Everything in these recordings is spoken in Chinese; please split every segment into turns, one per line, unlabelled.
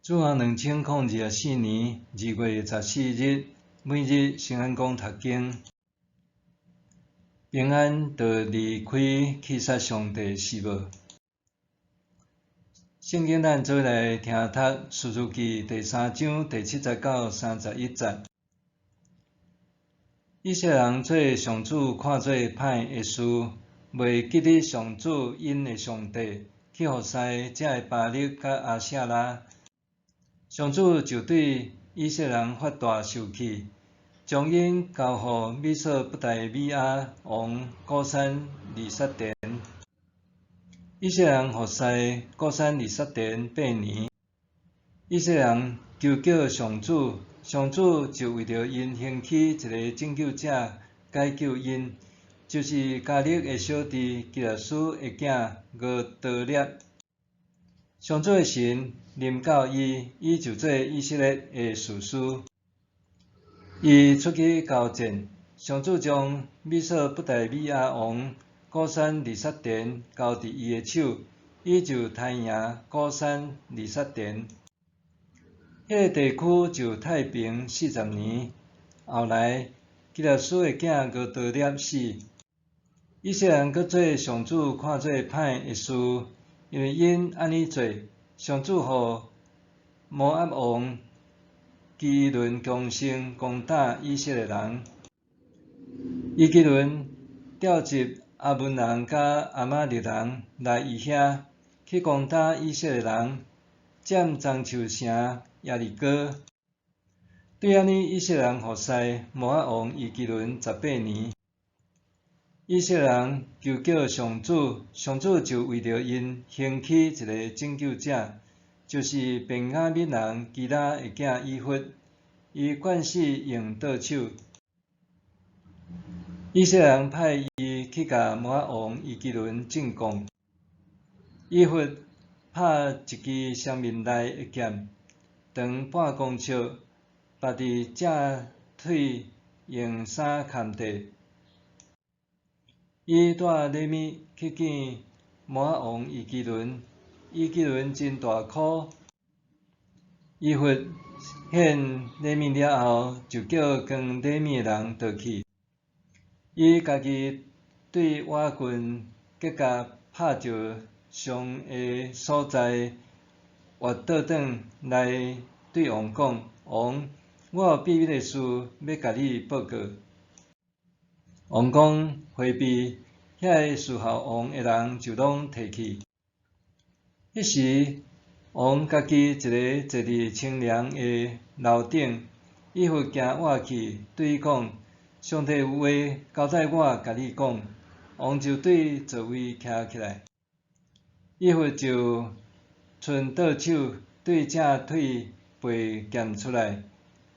主行2024年2月14日，每日圣安宫读经，平安就离开去杀上帝是无？圣经咱做来听读《士师记》第3章第70到31节。以色列人做上主看做歹的事，袂记得上主因的上帝去服侍这个巴力甲阿舍拉。上主就对以色列人发大受气，将因交予美索不达米亚王古珊利萨田。以色列人服侍古珊利萨田8年。以色列人求叫上主，上主就为着因兴起一个拯救者，解救因，就是加勒的小弟基列斯的囝俄德列。上主的神临到伊，伊就做以色列的士师。伊出去交战，上主将美索不达米亚王古珊利萨田交伫伊的手，伊就杀赢古珊利萨田。迄个地区就太平40年。后来基列斯的囝俄德列死，以色列人搁做上主看做歹的事，因为因安尼做，上主予摩押王基伦强盛攻打以色列人。伊基伦调集阿文人甲阿玛力人来伊遐，去攻打以色列人，占樟树城耶利哥。对安尼，以色列人服侍摩押王伊基伦18年。以色列人求叫上主，上主就为着因兴起一个拯救者，就是便雅悯人基拉的囝以弗，伊惯势用倒手。以色列人派伊去甲摩押王伊基伦进贡。以弗拍一支双面来的剑，长半公尺，绑伫正腿用衫牵缀。伊带礼物去见摩押王伊基伦，伊基伦真大哭。以弗献礼物了后，就叫扛礼物的人倒去。伊家己对瓦棍结甲拍着上的所在，活倒转来对王讲：王，我有秘密的事要甲你报告。王讲回避，遐个侍候王的人就拢退去。迄时，王家己一个坐伫清凉的楼顶，以弗行活去，对伊讲：上帝有话交代我甲你讲。王就对座位徛起来，以弗就伸倒手对正腿背剑出来，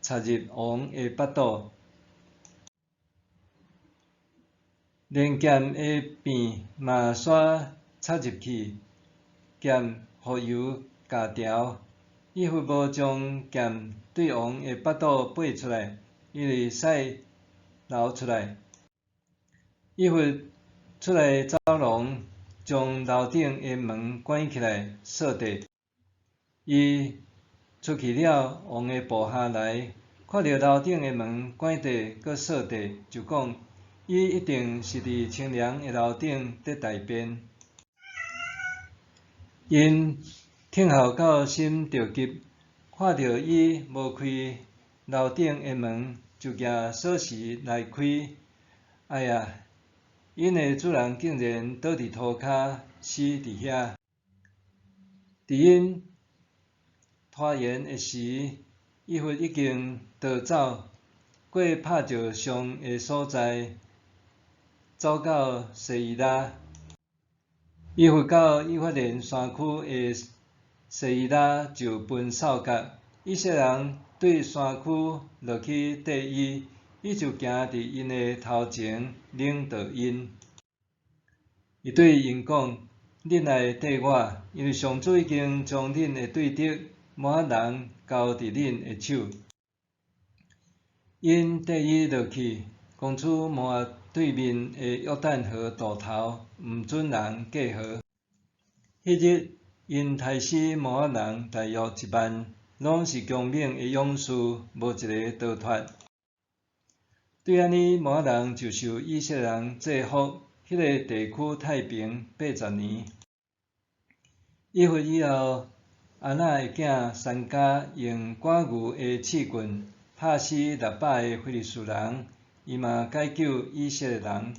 插入王的腹肚。连剑的柄嘛煞插入去，剑互油夹条。以弗无将剑对王的腹肚拔出来，因为使流出来。以弗出来走廊，将楼顶的门关起来，锁地。伊出去了，王的部下来，看到楼顶的门关地搁锁地，就讲：伊一定是伫清凉的楼顶伫大便。因听候到心着急，看到伊无开楼顶的门，就举锁匙来开。哎呀！因的主人竟然倒伫涂骹死伫遐。伫因拖延的时，以弗已经逃走，过拍着伤的所在，走到西伊拉。以弗到以法莲山区的西伊拉就分扫角。以色列人对山区落去缀伊，伊就行伫因的头前，领导因。伊对因讲：恁来缀我，因为上主已经将恁的对敌摩押人交伫恁的手。因缀伊落去，攻取摩押对面的约旦河渡头，毋准人过河。迄日，因杀死摩押人大约1万拢是强猛的勇士，无一个逃脱。对安尼，摩押人就受以色列人制服，迄个地区太平80年。以弗以后，阿那的囝珊迦用赶牛的刺棍拍死600个非利士人，伊嘛解救以色列人。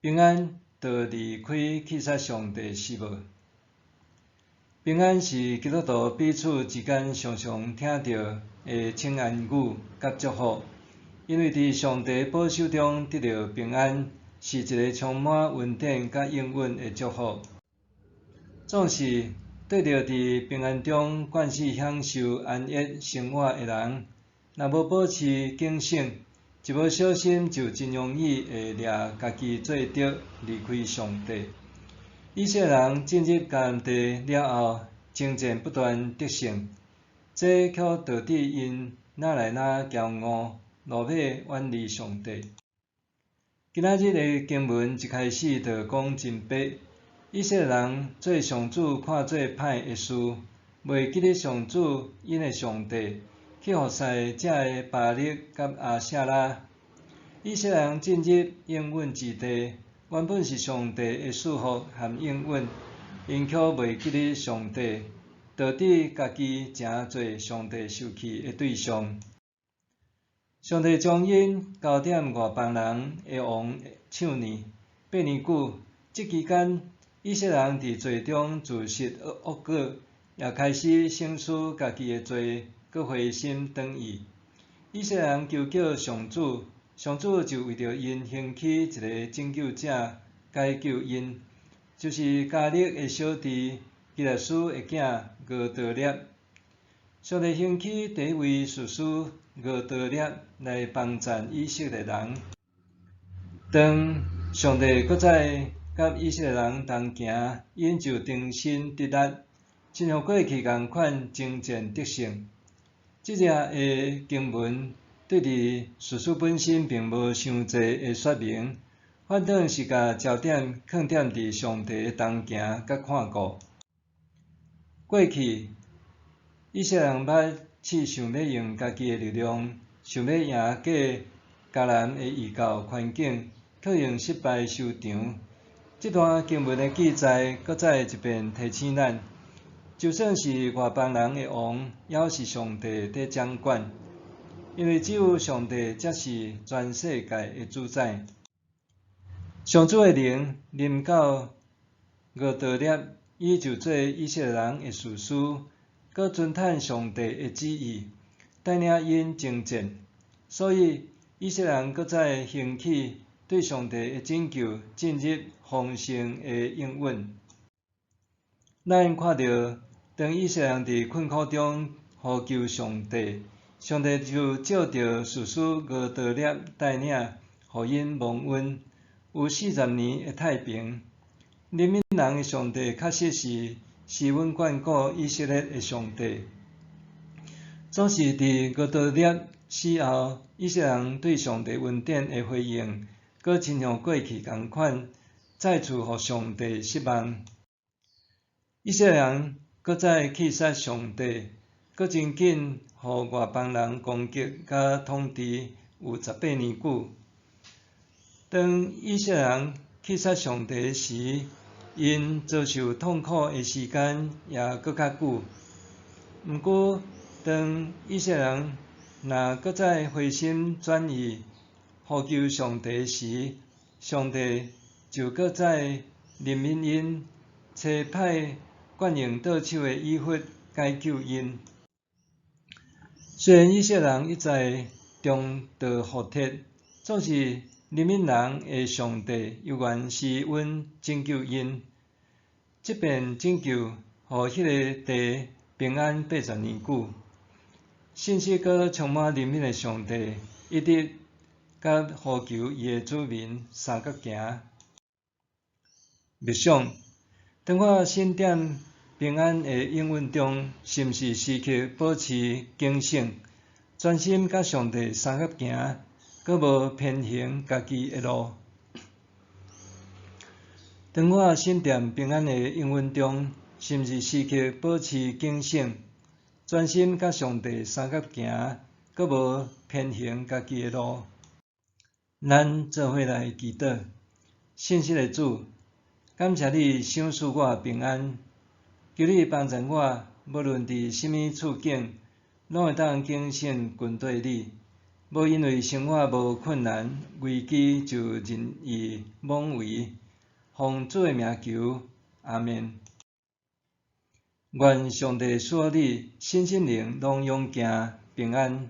平安就离开去杀上帝是无？平安是基督徒彼此之间常常听到的请安语甲祝福，因为伫上帝保守中得到平安，是一个充满恩典甲应允的祝福。总是对着伫平安中惯势享受安逸生活的人，若无保持警醒，一不小心就真容易会掠家己做得离开上帝。以色列人进入迦南地了后，征战不断得胜，这却导致因哪来哪骄傲，落尾远离上帝。今仔日的经文一开始就讲真白，以色列人做上主看做歹的事，袂记得上主因的上帝去服侍这个巴力甲阿舍拉。以色列人进入应允之地，原本是上帝的祝福和应允，因却袂记得上帝，导致家己诚侪上帝受气的对象。上帝将因交点外邦人的王手里8年久，这期间以色列人伫罪中自食恶果，也开始省思家己的罪，佮灰心转意。以色列人求救上主，上主就为着因兴起一个拯救者，解救因，就是加勒的小弟基列斯的囝俄德列。上帝兴起第一位士师俄德列来帮助以色列人。当上帝搁再甲以色列人同行，因就重新得力，亲像过去共款征战得胜。即只的经文对伫士师本身并无伤侪的说明，反倒是甲焦点放点伫上帝同行甲看顾。过去以色列人捌试想要用家己的力量，想要赢过迦南的异教环境，却用失败收场。这段经文的记载，搁再一遍提醒咱，就算是外邦人的王，也是上帝在掌管，因为只有上帝才是全世界的主宰。上主的灵临到俄德列，伊就做以色列人的士师，搁遵趁上帝的旨意，带领因征战。所以以色列人搁再兴起对上帝的拯救进入丰盛的应允。咱看到，当以色列人伫困苦中呼求上帝，上帝就照着士师俄德列带领，互因蒙恩，有40年的太平。怜悯人的上帝确实是施恩眷顾以色列的上帝。总是伫俄德列死后，以色列人对上帝恩典的回应，搁亲像过去共款，再次互上帝失望。以色列人搁再去杀上帝，搁真紧互外邦人攻击甲统治，有18年久。当以色列人去杀上帝时，因遭受痛苦的时间也搁较久。毋过，当以色列人若搁再回心转意，呼求上帝时，上帝就搁再怜悯因，差派惯用倒手的以弗解救因。虽然以色列人一再重蹈覆辙，总是怜悯人的上帝犹原施恩拯救因。这遍拯救，互迄个地平安80年久。信息搁充满怜悯的上帝，一直甲呼求伊的子民三角行。默想，当我身点平安的应允中，是毋是时刻保持警醒，专心甲上帝三角行，搁无偏行家己的路？当我身点平安的应允中，是毋是时刻保持警醒，专心甲上帝相合行，阁无偏行家己的路。咱做伙来祈祷，信实的主，感谢你赏赐我平安，求你帮助我，无论伫什么处境，拢会当谨慎跟对你，无因为生活无困难、危机就任意妄为。奉主的名求，阿们。愿上帝赐你身心灵拢勇行平安。